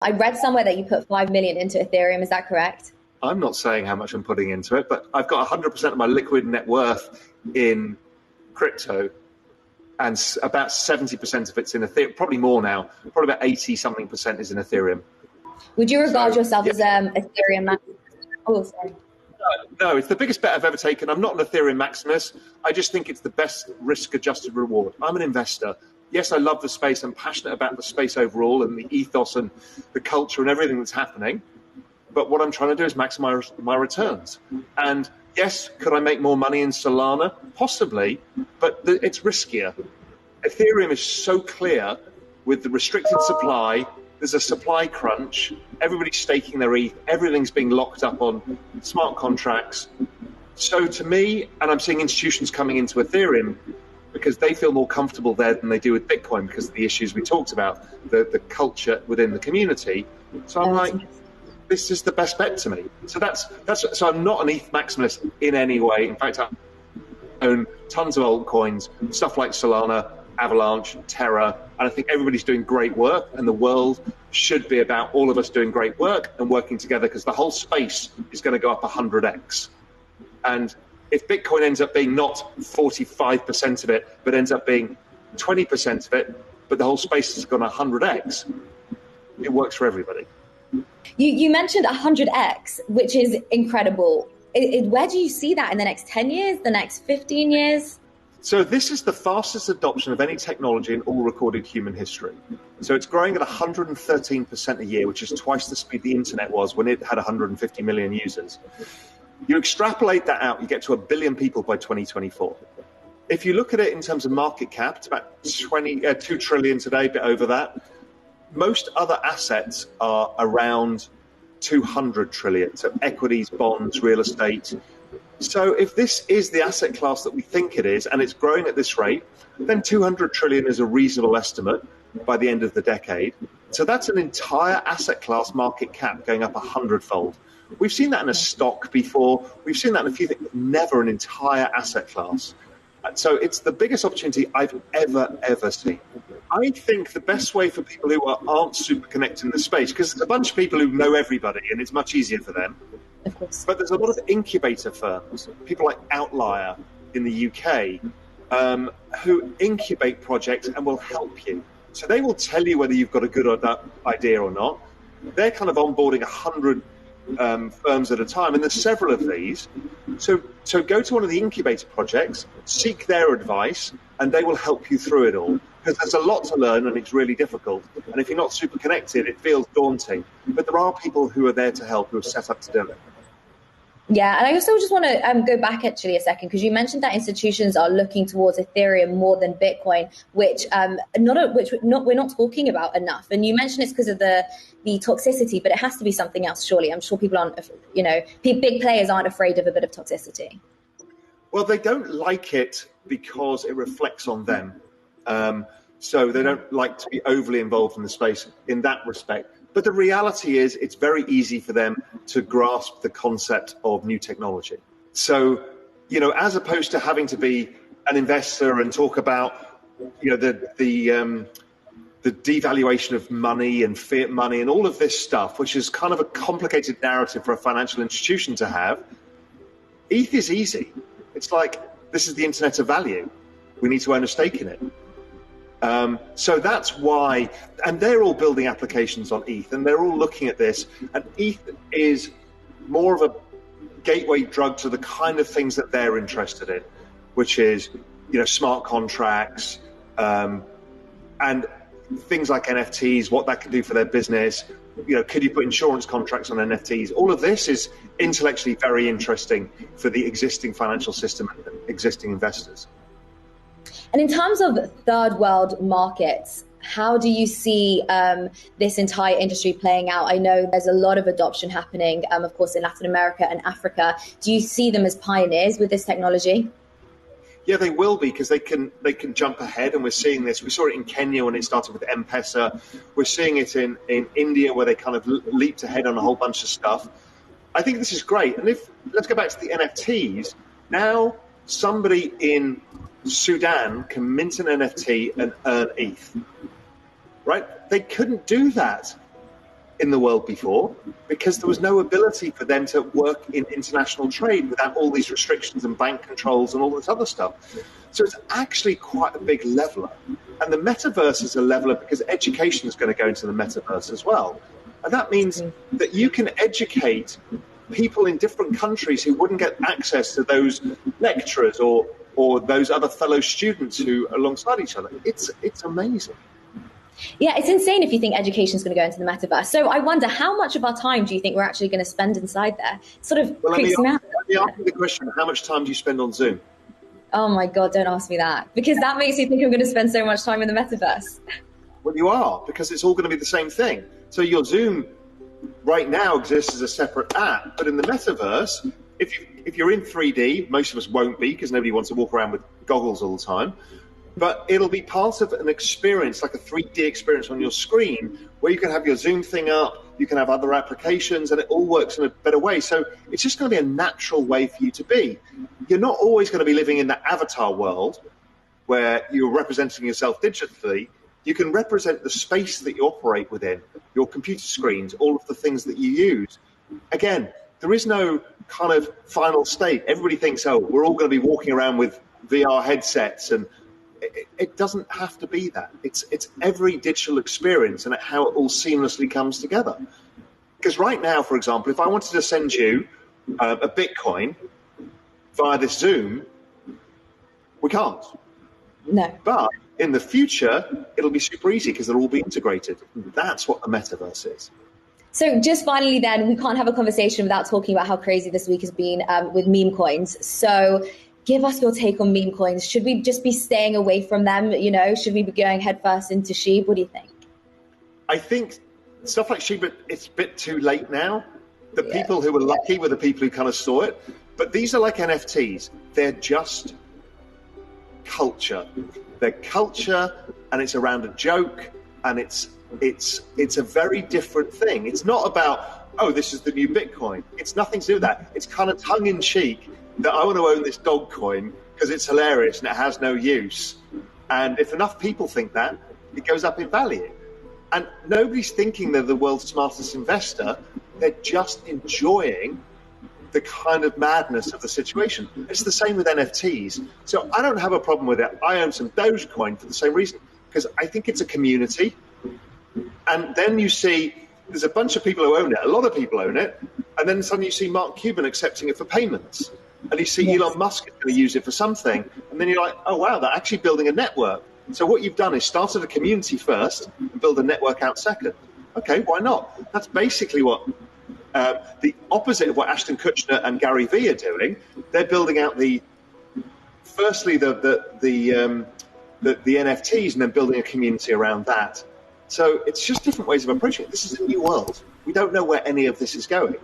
I read somewhere that you put 5 million into Ethereum. Is that correct? I'm not saying how much I'm putting into it, but I've got 100% of my liquid net worth in crypto, and about 70% of it's in Ethereum, probably more now, probably about 80-something% is in Ethereum. Would you regard yourself as Ethereum maximus? Oh, sorry. No, it's the biggest bet I've ever taken. I'm not an Ethereum maximus. I just think it's the best risk-adjusted reward. I'm an investor. Yes, I love the space. I'm passionate about the space overall and the ethos and the culture and everything that's happening. But what I'm trying to do is maximize my returns. And yes, could I make more money in Solana? Possibly, but it's riskier. Ethereum is so clear with the restricted supply. There's a supply crunch. Everybody's staking their ETH. Everything's being locked up on smart contracts. So to me, and I'm seeing institutions coming into Ethereum because they feel more comfortable there than they do with Bitcoin because of the issues we talked about, the culture within the community. So I'm like, this is the best bet to me. So so I'm not an ETH maximalist in any way. In fact, I own tons of altcoins, stuff like Solana, Avalanche, Terra, and I think everybody's doing great work, and the world should be about all of us doing great work and working together because the whole space is going to go up 100x. And if Bitcoin ends up being not 45% of it, but ends up being 20% of it, but the whole space has gone 100x, it works for everybody. You mentioned 100x, which is incredible. Where do you see that in the next 10 years, the next 15 years? So this is the fastest adoption of any technology in all recorded human history. So it's growing at 113% a year, which is twice the speed the internet was when it had 150 million users. You extrapolate that out, you get to 1 billion people by 2024. If you look at it in terms of market cap, it's about 2 trillion today, a bit over that. Most other assets are around 200 trillion, so equities, bonds, real estate. So if this is the asset class that we think it is, and it's growing at this rate, then 200 trillion is a reasonable estimate by the end of the decade. So that's an entire asset class market cap going up 100-fold. We've seen that in a stock before. We've seen that in a few things, never an entire asset class. So it's the biggest opportunity I've ever seen. I think the best way for people who aren't super connected in the space, because there's a bunch of people who know everybody and it's much easier for them. Of course. But there's a lot of incubator firms, people like Outlier in the UK, who incubate projects and will help you. So they will tell you whether you've got a good idea or not. They're kind of onboarding 100 firms at a time, and there's several of these. So go to one of the incubator projects, seek their advice, and they will help you through it all. Because there's a lot to learn, and it's really difficult. And if you're not super connected, it feels daunting. But there are people who are there to help, who are set up to do it. Yeah, and I also just want to go back actually a second, because you mentioned that institutions are looking towards Ethereum more than Bitcoin, which we're not talking about enough. And you mentioned it's because of the toxicity, but it has to be something else, surely. I'm sure people aren't, big players aren't afraid of a bit of toxicity. Well, they don't like it because it reflects on them. So they don't like to be overly involved in the space in that respect. But the reality is it's very easy for them to grasp the concept of new technology. So, as opposed to having to be an investor and talk about, the devaluation of money and fiat money and all of this stuff, which is kind of a complicated narrative for a financial institution to have, ETH is easy. It's like, this is the internet of value. We need to own a stake in it. So that's why, and they're all building applications on ETH, and they're all looking at this, and ETH is more of a gateway drug to the kind of things that they're interested in, which is, smart contracts, and things like NFTs, what that can do for their business. Could you put insurance contracts on NFTs? All of this is intellectually very interesting for the existing financial system and existing investors. And in terms of third world markets, how do you see this entire industry playing out? I know there's a lot of adoption happening, of course, in Latin America and Africa. Do you see them as pioneers with this technology? Yeah, they will be, because they can jump ahead, and we're seeing this. We saw it in Kenya when it started with M-Pesa. We're seeing it in India, where they kind of leaped ahead on a whole bunch of stuff. I think this is great. And let's go back to the NFTs. Now somebody in Sudan can mint an NFT and earn ETH, right? They couldn't do that in the world before because there was no ability for them to work in international trade without all these restrictions and bank controls and all this other stuff. So it's actually quite a big leveler. And the metaverse is a leveler because education is going to go into the metaverse as well. And that means that you can educate people in different countries who wouldn't get access to those lecturers or those other fellow students who alongside each other. It's amazing. Yeah, it's insane if you think education is going to go into the metaverse. So I wonder, how much of our time do you think we're actually going to spend inside there? Sort of creeps me out. Let me ask you the question, how much time do you spend on Zoom? Oh my God, don't ask me that. Because that makes me think I'm going to spend so much time in the metaverse. Well, you are, because it's all going to be the same thing. So your Zoom right now exists as a separate app, but in the metaverse, if you're in 3D, most of us won't be because nobody wants to walk around with goggles all the time, but it'll be part of an experience, like a 3D experience on your screen, where you can have your Zoom thing up, you can have other applications, and it all works in a better way. So it's just going to be a natural way for you to be. You're not always going to be living in that avatar world where you're representing yourself digitally. You can represent the space that you operate within, your computer screens, all of the things that you use. Again, there is no kind of final state. Everybody thinks, oh, we're all going to be walking around with VR headsets, and it doesn't have to be that. It's every digital experience and how it all seamlessly comes together. Because right now, for example, if I wanted to send you a Bitcoin via this Zoom, we can't. No. But in the future, it'll be super easy because they'll all be integrated. That's what the metaverse is. So just finally then, we can't have a conversation without talking about how crazy this week has been with meme coins. So give us your take on meme coins. Should we just be staying away from them? You know, should we be going headfirst into SHIB? What do you think? I think stuff like SHIB, it's a bit too late now. The people who were lucky were the people who kind of saw it. But these are like NFTs. They're just culture. They're culture, and it's around a joke, and it's a very different thing. It's not about, oh, this is the new Bitcoin. It's nothing to do with that. It's kind of tongue-in-cheek that I want to own this dog coin because it's hilarious and it has no use. And if enough people think that, it goes up in value. And nobody's thinking they're the world's smartest investor. They're just enjoying the kind of madness of the situation. It's the same with NFTs. So I don't have a problem with it. I own some Dogecoin for the same reason, because I think it's a community. And then you see there's a bunch of people who own it. A lot of people own it. And then suddenly you see Mark Cuban accepting it for payments. And you see Elon Musk is going to use it for something. And then you're like, oh, wow, they're actually building a network. So what you've done is started a community first and build a network out second. Okay, why not? That's basically what the opposite of what Ashton Kutcher and Gary Vee are doing. They're building out the NFTs and then building a community around that. So it's just different ways of approaching it. This is a new world. We don't know where any of this is going.